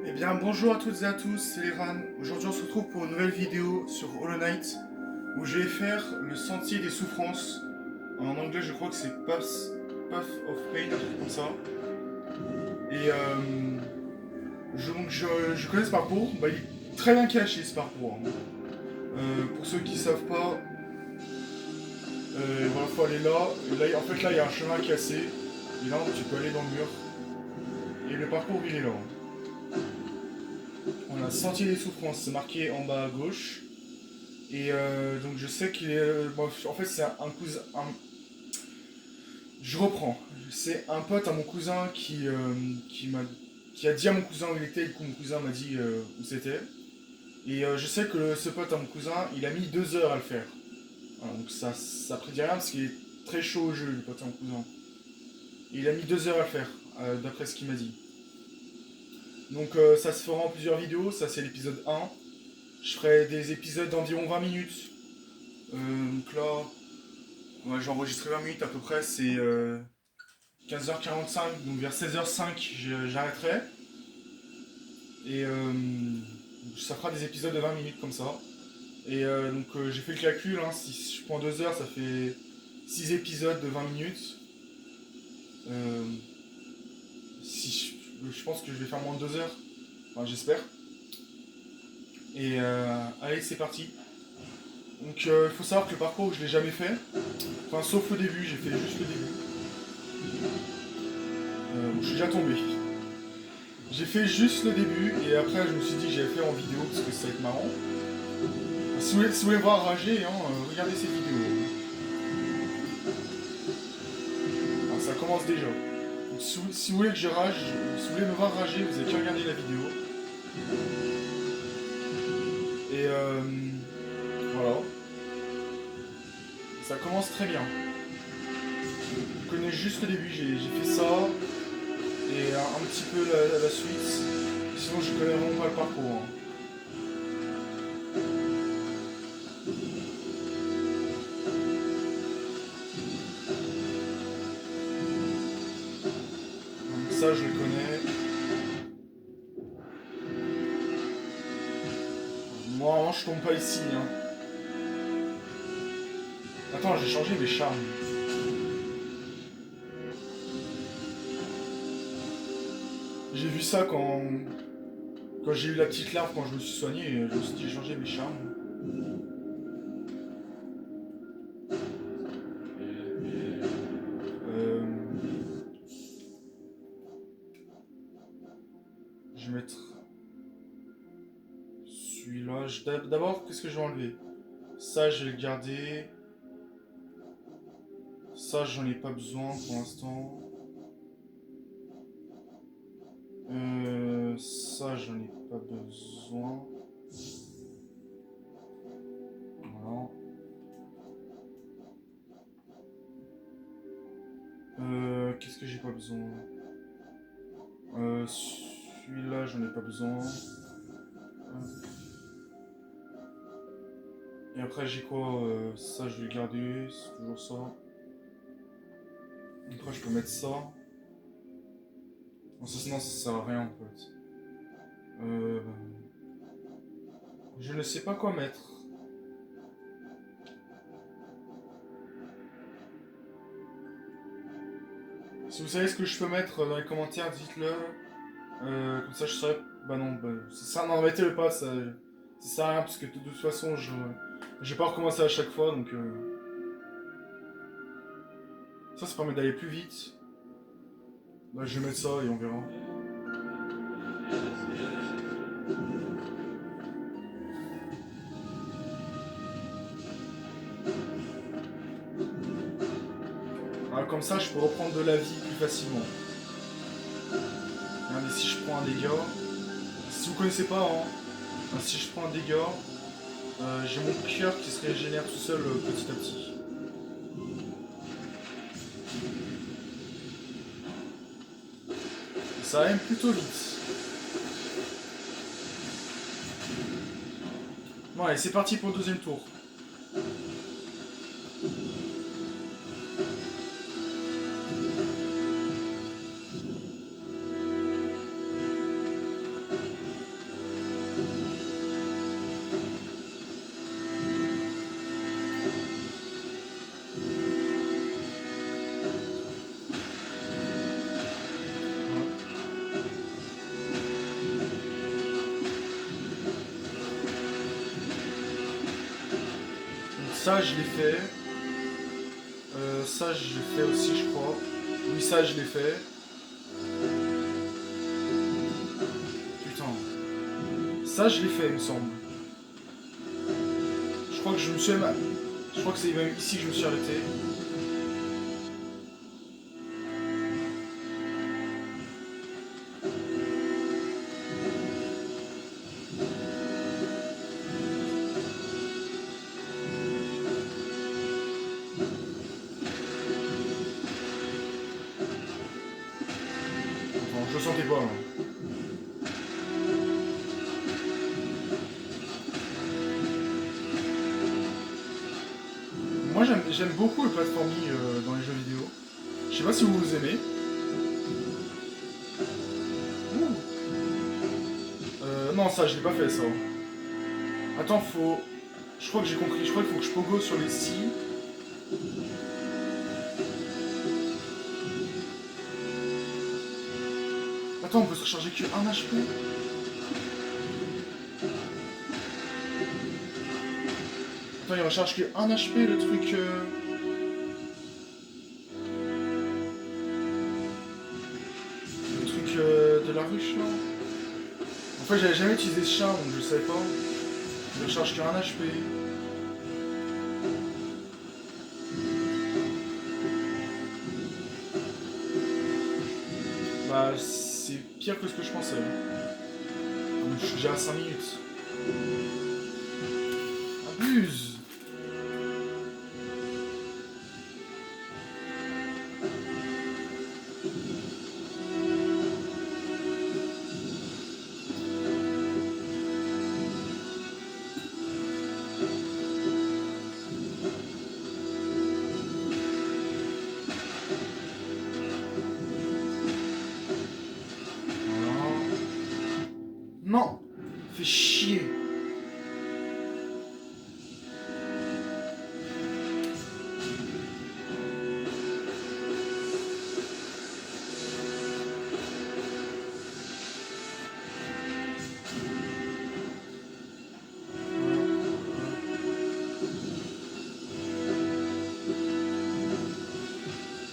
Eh bien bonjour à toutes et à tous, c'est Leran. Aujourd'hui on se retrouve pour une nouvelle vidéo sur Hollow Knight où je vais faire le sentier des souffrances. En anglais je crois que c'est Path of Pain, un truc comme ça. Et je connais ce parcours, bah, il est très bien caché ce parcours, hein. Pour ceux qui savent pas, voilà, faut aller là. Et là, en fait là il y a un chemin cassé. Et là tu peux aller dans le mur. Et le parcours il est là, hein. On a sentier des souffrances, c'est marqué en bas à gauche. Et donc je sais qu'il est. Bon, en fait, c'est un cousin. Je reprends. C'est un pote à mon cousin qui a dit à mon cousin où il était. Du coup, mon cousin m'a dit où c'était. Et je sais que ce pote à mon cousin, il a mis 2 heures à le faire. Voilà, donc ça prédit rien parce qu'il est très chaud au jeu, le pote à mon cousin. Et il a mis 2 heures à le faire, d'après ce qu'il m'a dit. Donc ça se fera en plusieurs vidéos. Ça, c'est l'épisode 1. Je ferai des épisodes d'environ 20 minutes. Donc là, ouais, j'ai enregistré 20 minutes à peu près, c'est 15h45, donc vers 16h05 j'arrêterai. Et ça fera des épisodes de 20 minutes comme ça. Et donc j'ai fait le calcul, hein, si je prends 2 heures, ça fait 6 épisodes de 20 minutes. Euh, si je pense que je vais faire moins de 2 heures, enfin j'espère. Et allez, c'est parti. Donc il faut savoir que le parcours, je l'ai jamais fait. Enfin, sauf le début, j'ai fait juste le début. Je suis déjà tombé. J'ai fait juste le début et après je me suis dit que j'allais faire en vidéo parce que ça va être marrant. Si vous voulez voir rager, hein, regardez cette vidéo. Alors, ça commence déjà. Donc, si vous voulez que je rage, si vous voulez me voir rager, vous avez qu'à regarder la vidéo. Et voilà. Ça commence très bien. Je connais juste le début, j'ai fait ça et un petit peu la suite. Sinon je connais vraiment pas le parcours, hein. Donc ça je le connais. Moi, je tombe pas ici, hein. Attends, j'ai changé mes charmes. J'ai vu ça quand j'ai eu la petite larve, quand je me suis soigné, je me suis dit j'ai changé mes charmes. Euh, je vais mettre celui-là. D'abord, qu'est-ce que je vais enlever? Ça, je vais le garder. Ça, j'en ai pas besoin pour l'instant. Ça, j'en ai pas besoin. Voilà. Qu'est-ce que j'ai pas besoin? Celui-là, j'en ai pas besoin. Et après, j'ai quoi? Ça, je vais le garder. C'est toujours ça. Après, je peux mettre ça. Non, ça sert à rien en fait. Euh, je ne sais pas quoi mettre. Si vous savez ce que je peux mettre dans les commentaires, dites-le. Comme ça, je saurais. Bah non, non, mettez-le pas, ça sert à rien parce que de toute façon, je vais pas recommencer à chaque fois donc. Ça permet d'aller plus vite. Là, je vais mettre ça et on verra. Voilà, comme ça, je peux reprendre de la vie plus facilement. Regardez, si je prends un dégât. Si vous connaissez pas, hein, si je prends un dégât, j'ai mon cœur qui se régénère tout seul petit à petit. Et ça aime plutôt vite. Bon, allez, c'est parti pour le deuxième tour. Ça, je l'ai fait. Ça, je l'ai fait aussi, je crois. Oui, ça, je l'ai fait. Putain. Ça, je l'ai fait, il me semble. Je crois que je me suis... Je crois que c'est même ici que je me suis arrêté. Attends, je le sentais pas, là. Moi, j'aime beaucoup le platforming dans les jeux vidéo. Je sais pas si vous aimez. Ouh. Non, ça, je l'ai pas fait, ça. Attends, faut... Je crois que j'ai compris. Je crois qu'il faut que je pogo sur les scies. Attends, on peut se recharger que 1 HP. Attends, il recharge que 1 HP, le truc... Le truc de la ruche, là. En fait, j'avais jamais utilisé ce char, donc je savais pas. Il recharge que 1 HP. Bah, c'est pire que ce que je pensais. Donc, je suis déjà à 5 minutes. Abuse! Non! Fais chier!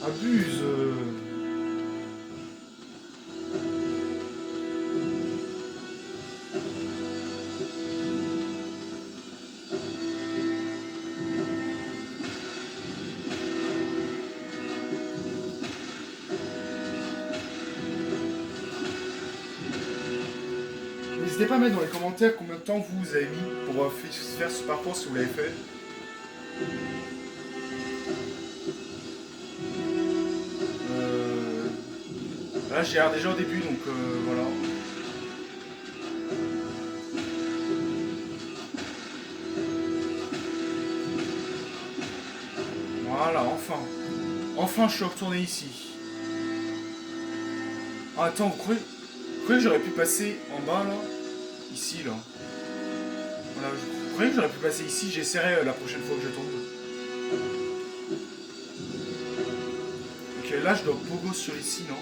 Abuse! N'hésitez pas à mettre dans les commentaires combien de temps vous avez mis pour faire ce parcours si vous l'avez fait. Là j'ai l'air déjà au début donc voilà. Voilà, enfin. Enfin je suis retourné ici. Ah, attends, vous croyez que j'aurais pu passer en bas là? Ici là. Voilà, vous croyez que j'aurais pu passer ici? J'essaierai la prochaine fois que je tombe. Ok, là je dois pogo sur ici, non?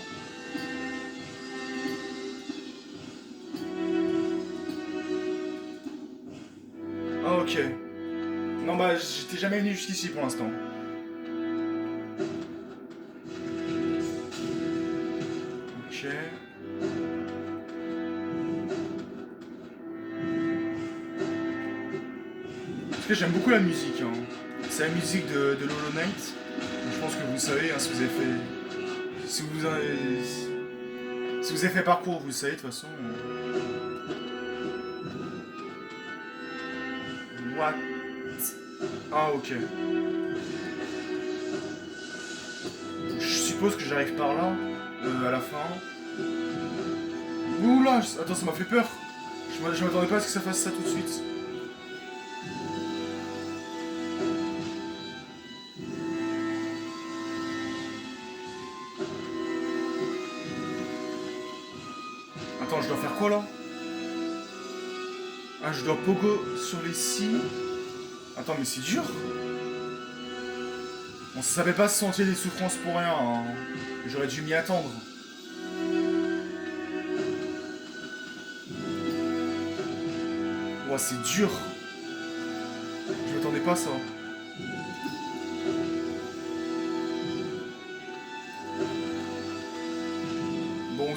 Ah, ok. Non, bah j'étais jamais venu jusqu'ici pour l'instant. Ok. Parce que j'aime beaucoup la musique. Hein. C'est la musique de Hollow Knight. Je pense que vous le savez, hein, si vous avez fait... Si vous avez fait parcours, vous le savez de toute façon. What? Ah, ok. Je suppose que j'arrive par là, à la fin. Oula, attends, ça m'a fait peur. Je m'attendais pas à ce que ça fasse ça tout de suite. Attends, je dois faire quoi là? Ah, je dois pogo sur les scies. Attends, mais c'est dur. On savait pas se sentir des souffrances pour rien. Hein. J'aurais dû m'y attendre. Ouah, c'est dur. Je m'attendais pas à ça.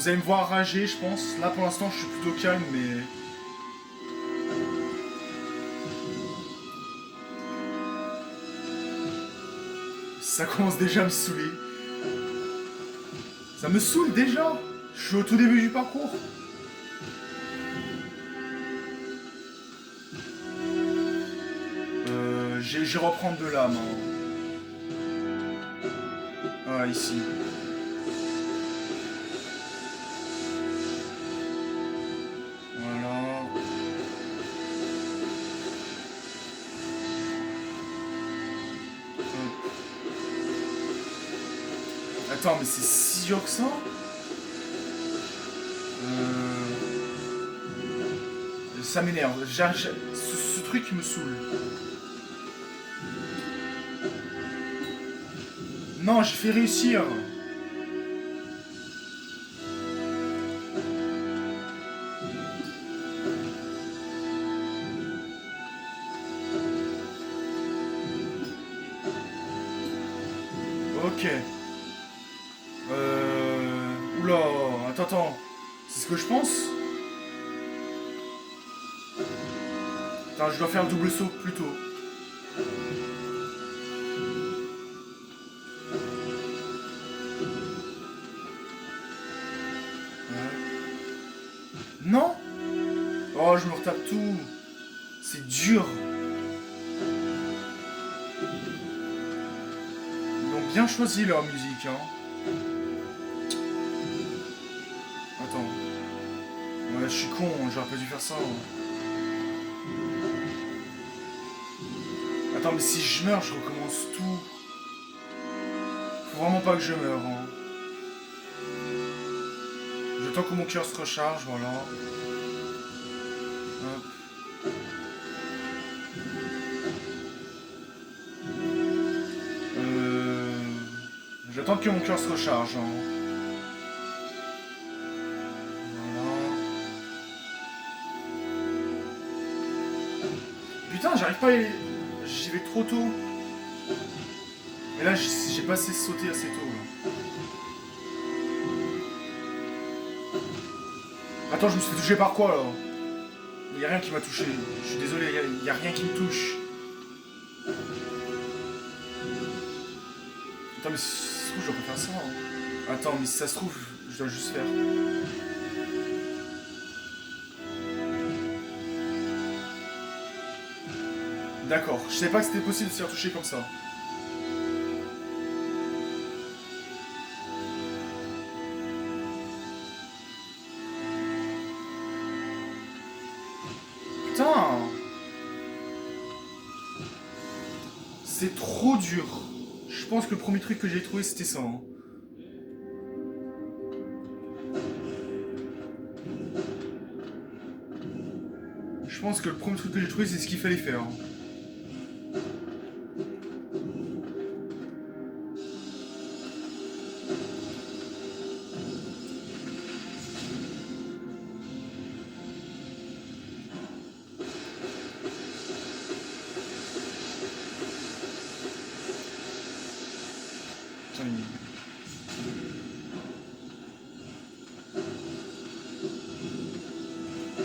vous allez me voir rager, je pense. Là, pour l'instant, je suis plutôt calme, mais... Ça commence déjà à me saouler. Ça me saoule déjà. Je suis au tout début du parcours. Je vais reprendre de l'âme. Ah, ici. Voilà. Attends, mais c'est si dur que ça? Ça m'énerve. Ce truc me saoule. Non, j'ai fait réussir. Ok. Oula, attends. C'est ce que je pense? Attends, je dois faire le double saut plus tôt. Non? Oh, je me retape tout. C'est dur. Ils ont bien choisi leur musique, hein. Attends. Ouais, je suis con, j'aurais pas dû faire ça. Attends, mais si je meurs, je recommence tout. Faut vraiment pas que je meure, hein. J'attends que mon cœur se recharge, voilà. Hop. J'attends que mon cœur se recharge, hein. Putain, j'arrive pas à y... J'y vais trop tôt. Mais là, j'ai pas assez sauté assez tôt. Là. Attends, je me suis fait toucher par quoi, là? Il y a rien qui m'a touché. Je suis désolé, il y a rien qui me touche. Attends, mais si ça se trouve, je dois pas faire ça. Hein. Attends, mais si ça se trouve, je dois juste faire... D'accord, je savais pas que c'était possible de se faire toucher comme ça. Putain! C'est trop dur. Je pense que le premier truc que j'ai trouvé c'était ça. Hein. Je pense que le premier truc que j'ai trouvé c'est ce qu'il fallait faire.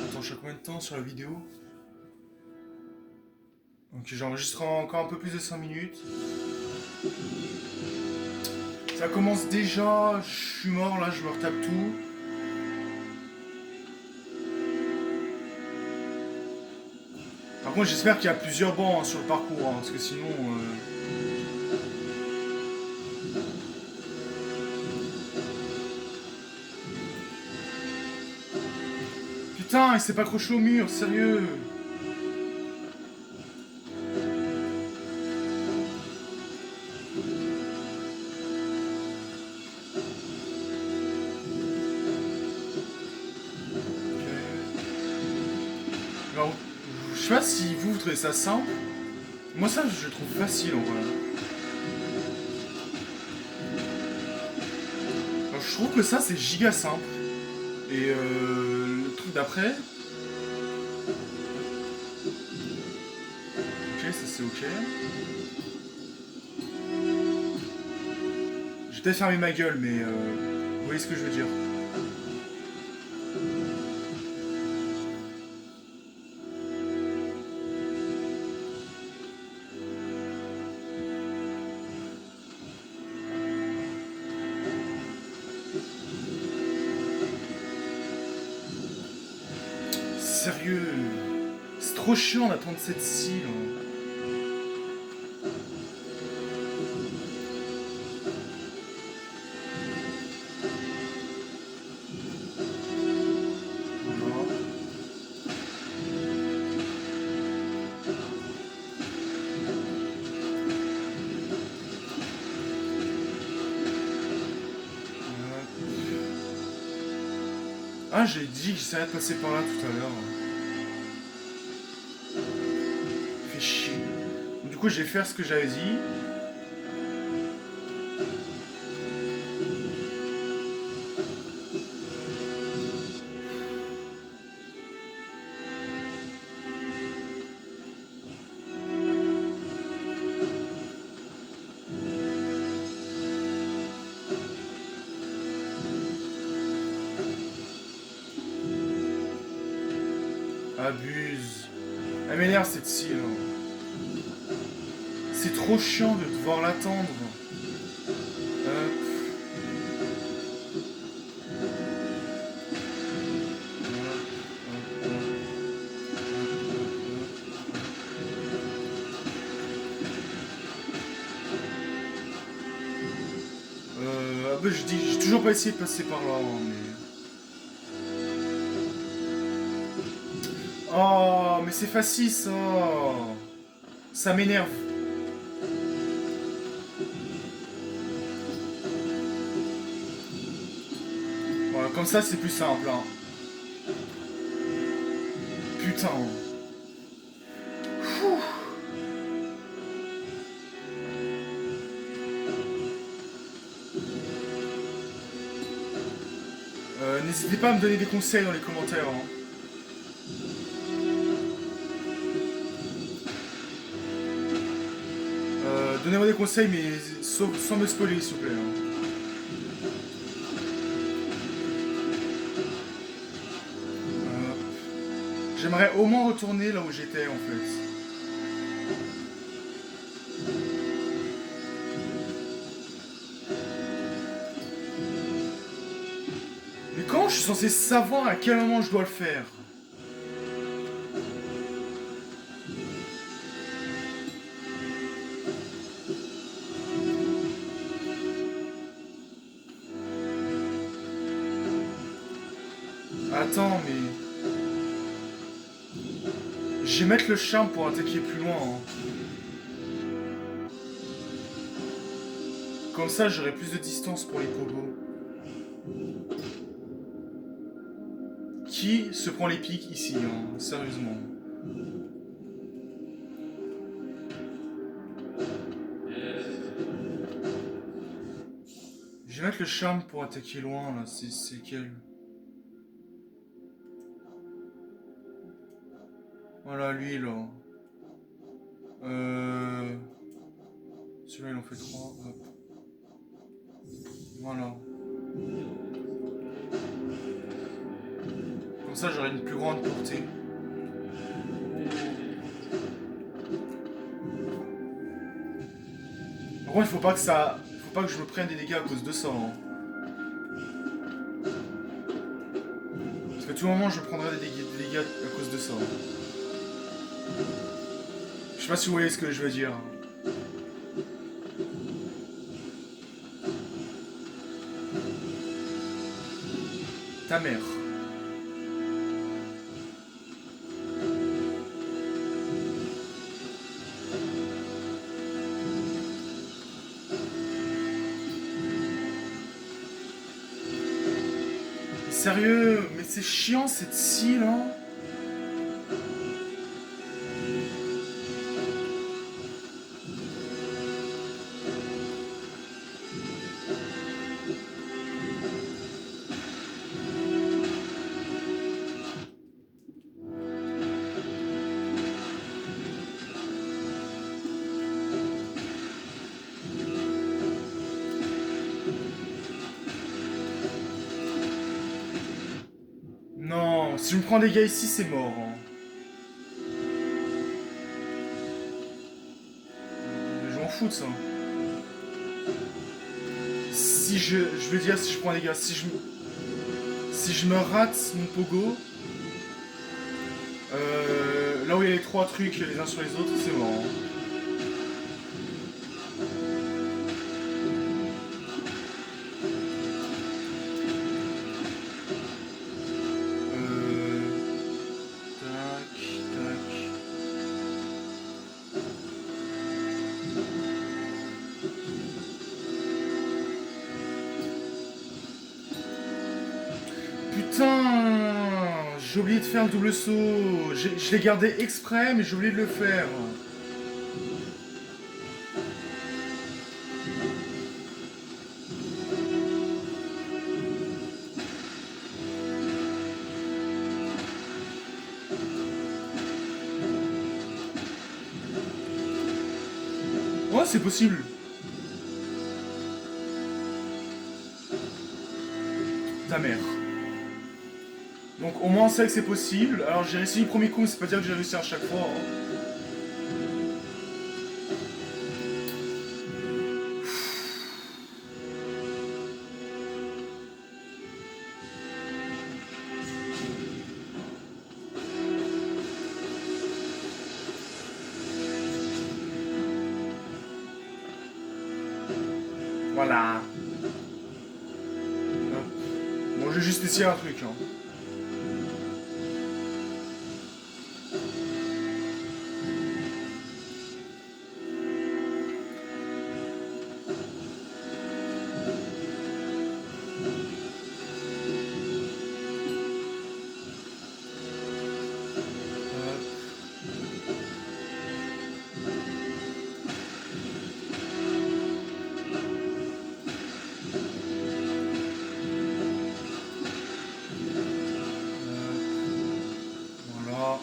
Attends, je suis à combien de temps sur la vidéo? Ok, j'enregistre encore un peu plus de 5 minutes. Ça commence déjà, je suis mort là, je me retape tout. Par contre, j'espère qu'il y a plusieurs bancs hein, sur le parcours, hein, parce que sinon... Putain, il s'est pas accroché au mur, sérieux. Alors, je sais pas si vous trouvez ça simple. Moi ça, je le trouve facile en vrai. Alors, je trouve que ça, c'est giga simple. Et le truc d'après... Ok, ça c'est ok. Je vais peut-être fermer ma gueule, mais vous voyez ce que je veux dire. sérieux. C'est trop chiant d'attendre cette scie, là. Ah, j'ai dit que j'essaierais de passer par là tout à l'heure. Fait chier. Du coup, je vais faire ce que j'avais dit. Abuse. Elle m'énerve cette scie là. C'est trop chiant de devoir l'attendre. Ah bah je dis, j'ai toujours pas essayé de passer par là, hein, mais... Oh, mais c'est facile ça. Ça m'énerve. Voilà, comme ça c'est plus simple, hein. Putain. Fouh. N'hésitez pas à me donner des conseils dans les commentaires, hein. Donnez-moi des conseils, mais sans me spoiler, s'il vous plaît. Hein. J'aimerais au moins retourner là où j'étais, en fait. Mais comment je suis censé savoir à quel moment je dois le faire? Attends, mais... Je vais mettre le charme pour attaquer plus loin. Hein. Comme ça, j'aurai plus de distance pour les pogos. Qui se prend les pics ici, hein, sérieusement. Je vais mettre le charme pour attaquer loin, là. C'est lequel? Voilà, lui, là. Celui-là, il en fait 3. Hop. Voilà. Comme ça, j'aurai une plus grande portée. Par contre, il faut pas que ça... Faut pas que je me prenne des dégâts à cause de ça. Hein. Parce qu'à tout moment, je prendrai des dégâts à cause de ça. Je sais pas si vous voyez ce que je veux dire. Ta mère. Sérieux, mais c'est chiant cette scie là. Non, si je me prends des gars ici, c'est mort. Hein. Je m'en fous de ça. Si je veux dire, si je prends des gars, si je me rate mon pogo, Là où il y a les 3 trucs les uns sur les autres, c'est mort. Hein. Tac, tac. Putain, j'ai oublié de faire le double saut. Je l'ai gardé exprès, mais j'ai oublié de le faire. Ouais, c'est possible. Ta mère. Donc au moins on sait que c'est possible. Alors j'ai réussi le premier coup, mais c'est pas dire que j'ai réussi à chaque fois. Hein. Voilà. Bon, j'ai juste essayé un truc. Hein. Voilà.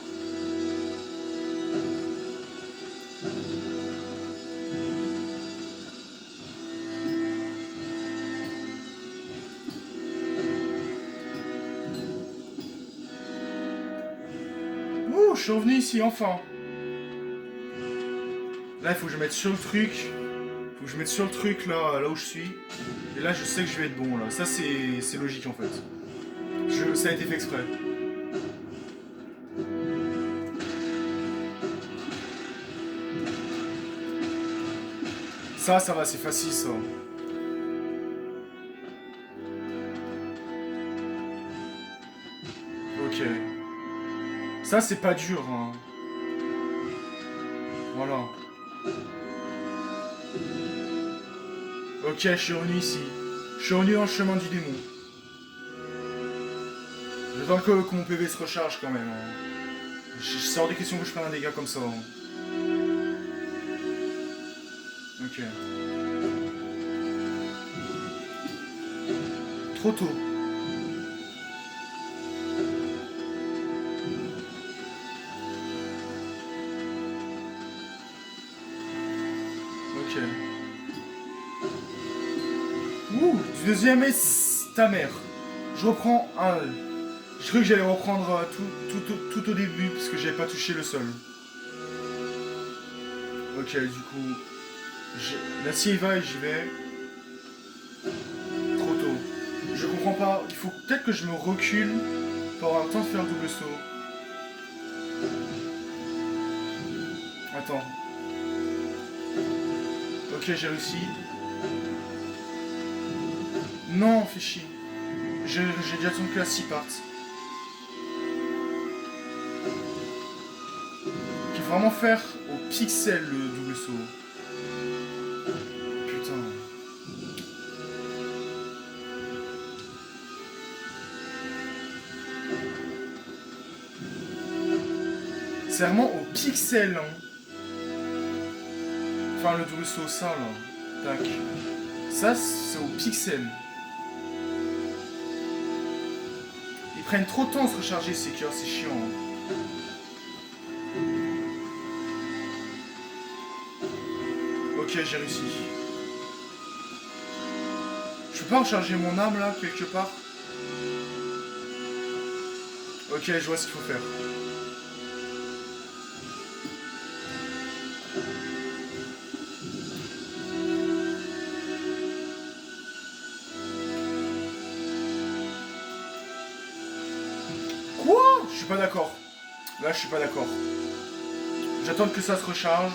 Ouh, je suis revenu ici, enfin. Là, il faut que je mette sur le truc. Il faut que je mette sur le truc, là où je suis. Et là, je sais que je vais être bon, là. Ça, c'est logique, en fait. Ça a été fait exprès. Ça va, c'est facile, ça. Ok. Ça, c'est pas dur, hein. Voilà. Ok, je suis revenu ici. Je suis revenu dans le chemin du démon. J'attends que mon PV se recharge, quand même. Hein. Je sors des questions que je prenne un dégât comme ça. Hein. Ok. Trop tôt. Ok. Ouh, du deuxième et ta mère. Je reprends un. Je croyais que j'allais reprendre tout au début parce que j'avais pas touché le sol. Ok, du coup. Là, s'il va et j'y vais. Trop tôt. Je comprends pas. Il faut peut-être que je me recule pour avoir le temps de faire le double saut. Attends. Ok, j'ai réussi. Non, fais chier. J'ai déjà attendu que la 6 parte. Il faut vraiment faire au pixel le double saut. Putain. C'est vraiment au pixel, hein. Enfin, le double saut, ça, là. Tac. Ça, c'est au pixel. Ils prennent trop de temps à se recharger, ces cœurs, c'est chiant. Hein. Ok, j'ai réussi. Je peux pas recharger mon âme, là, quelque part? Ok, je vois ce qu'il faut faire. Quoi? Je suis pas d'accord. Là, je suis pas d'accord. J'attends que ça se recharge.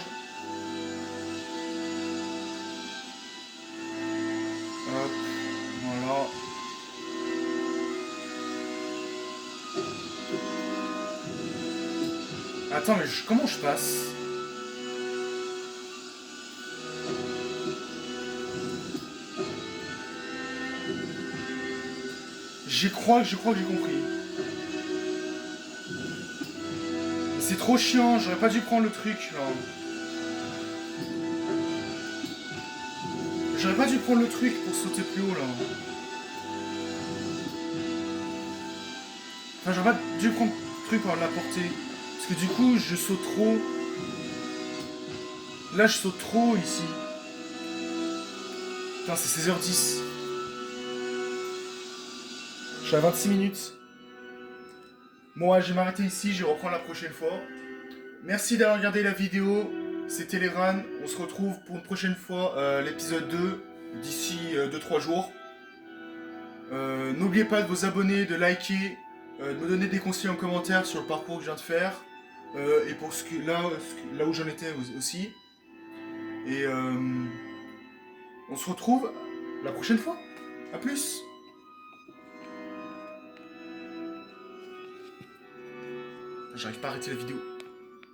Hop, voilà. Attends, mais comment je passe? Je crois que j'ai compris. C'est trop chiant, j'aurais pas dû prendre le truc là. J'aurais pas dû prendre le truc pour sauter plus haut là. Enfin, j'aurais pas dû prendre le truc pour la portée. Parce que du coup, je saute trop. Là, je saute trop ici. Putain, c'est 16h10. Je suis à 26 minutes. Bon, ouais, je vais m'arrêter ici, je vais reprendre la prochaine fois. Merci d'avoir regardé la vidéo. C'était les RAN. On se retrouve pour une prochaine fois, l'épisode 2, d'ici 2-3 jours. N'oubliez pas de vous abonner, de liker, de me donner des conseils en commentaire sur le parcours que je viens de faire. Et pour là où j'en étais aussi. Et on se retrouve la prochaine fois. A plus. J'arrive pas à arrêter la vidéo.